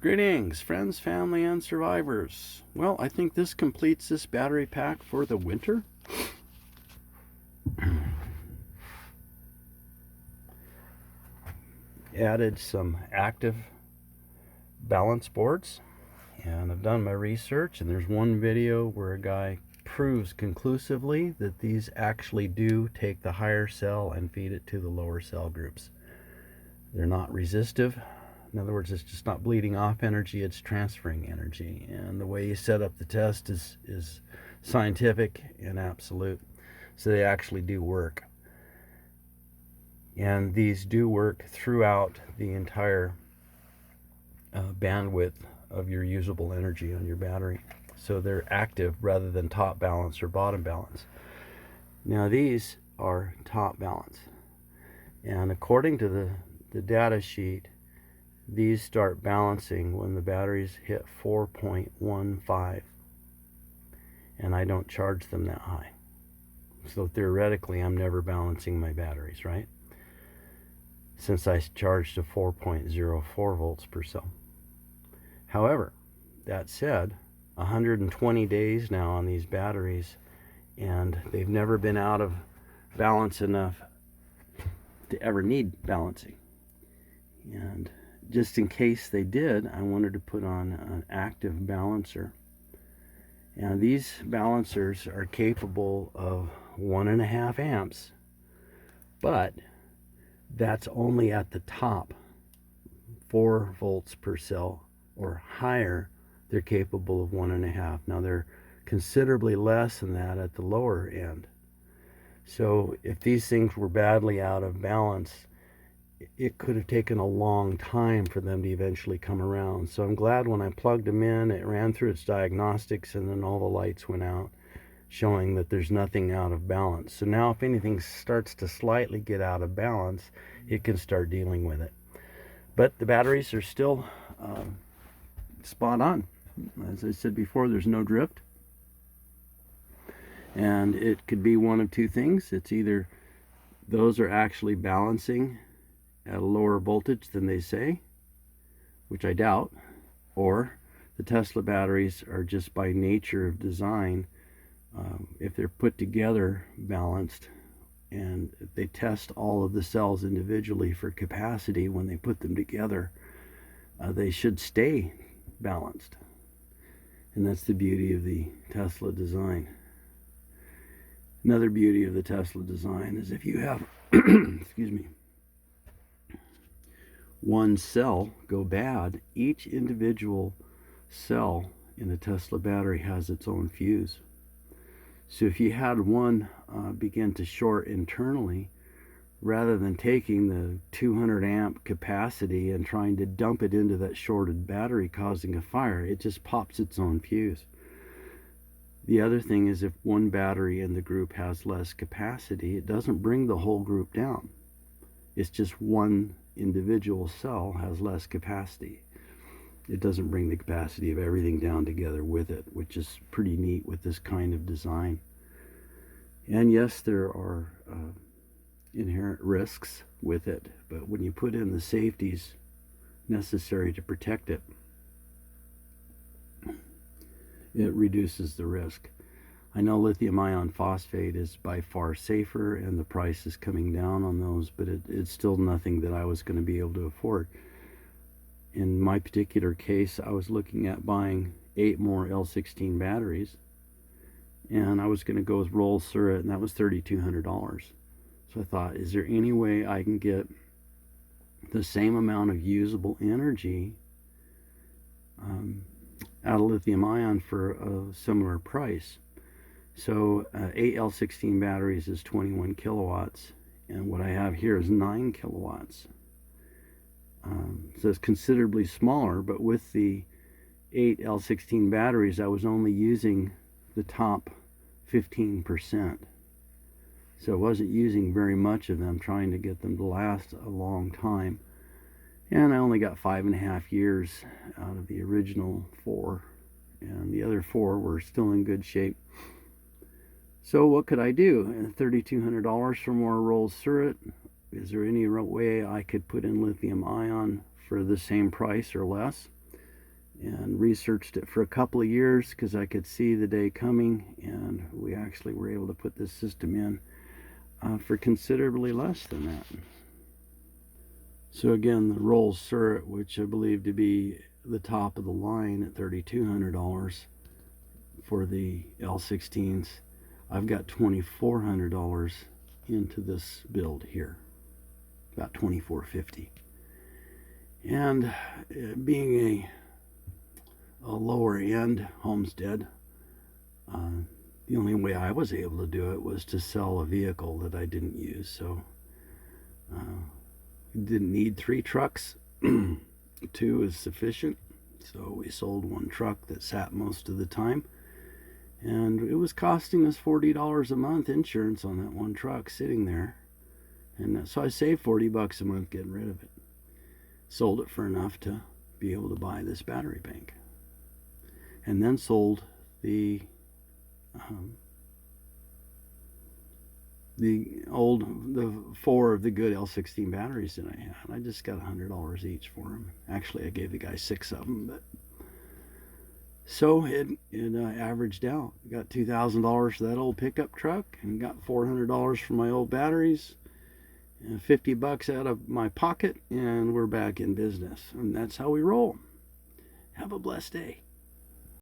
Greetings, friends, family, and survivors. Well, I think this completes this battery pack for the winter. Added some active balance boards, and I've done my research, and there's one video where a guy proves conclusively that these actually do take the higher cell and feed it to the lower cell groups. They're not resistive. In other words, it's just not bleeding off energy, it's transferring energy. And the way you set up the test is scientific and absolute. So they actually do work. And these do work throughout the entire bandwidth of your usable energy on your battery. So they're active rather than top balance or bottom balance. Now these are top balance. And according to the data sheet, these start balancing when the batteries hit 4.15, and I don't charge them that high. So theoretically, I'm never balancing my batteries, right? Since I charge to 4.04 volts per cell. However, that said, 120 days now on these batteries, and they've never been out of balance enough to ever need balancing. And just in case they did, I wanted to put on an active balancer. And these balancers are capable of 1.5 amps, but that's only at the top. 4 volts per cell or higher, they're capable of 1.5. Now they're considerably less than that at the lower end. So if these things were badly out of balance, it could have taken a long time for them to eventually come around. So I'm glad when I plugged them in, it ran through its diagnostics, and then all the lights went out, showing that there's nothing out of balance. So now if anything starts to slightly get out of balance, it can start dealing with it. But the batteries are still spot on. As I said before, there's no drift. And it could be one of two things. It's either those are actually balancing at a lower voltage than they say, which I doubt, or the Tesla batteries are just by nature of design, if they're put together, balanced, and if they test all of the cells individually for capacity when they put them together, they should stay balanced. And that's the beauty of the Tesla design. Another beauty of the Tesla design is if you have excuse me, one cell go bad, each individual cell in a Tesla battery has its own fuse. So if you had one begin to short internally, rather than taking the 200 amp capacity and trying to dump it into that shorted battery causing a fire, it just pops its own fuse. The other thing is if one battery in the group has less capacity, it doesn't bring the whole group down. It's just one individual cell has less capacity. It doesn't bring the capacity of everything down together with it, which is pretty neat with this kind of design. And yes, there are inherent risks with it, but when you put in the safeties necessary to protect it, it reduces the risk. I know lithium ion phosphate is by far safer and the price is coming down on those, but it's still nothing that I was going to be able to afford. In my particular case, I was looking at buying 8 more L16 batteries, and I was going to go with roll surrot, and that was $3,200. So I thought, is there any way I can get the same amount of usable energy out of lithium ion for a similar price? So 8 L16 batteries is 21 kilowatts, and what I have here is 9 kilowatts. So it's considerably smaller, but with the 8 L16 batteries, I was only using the top 15%. So I wasn't using very much of them, trying to get them to last a long time. And I only got 5.5 years out of the original 4, and the other 4 were still in good shape. So what could I do? $3,200 for more roll surrot. Is there any way I could put in lithium ion for the same price or less? and researched it for a couple of years because I could see the day coming, and we actually were able to put this system in for considerably less than that. So again, the Rolls Surrey, which I believe to be the top of the line at $3,200 for the L16s, I've got $2,400 into this build here, about $2,450. And being a lower end homestead, the only way I was able to do it was to sell a vehicle that I didn't use. So didn't need 3 trucks. 2 is sufficient. So we sold 1 truck that sat most of the time, and it was costing us $40 a month insurance on that 1 truck sitting there. And so I saved $40 a month getting rid of it. Sold it for enough to be able to buy this battery bank, and then sold the 4 of the good L16 batteries that I had. I just got $100 each for them. Actually, I gave the guy 6 of them, but so it averaged out. Got $2,000 for that old pickup truck, and got $400 for my old batteries, and $50 out of my pocket, and we're back in business. And that's how we roll. Have a blessed day.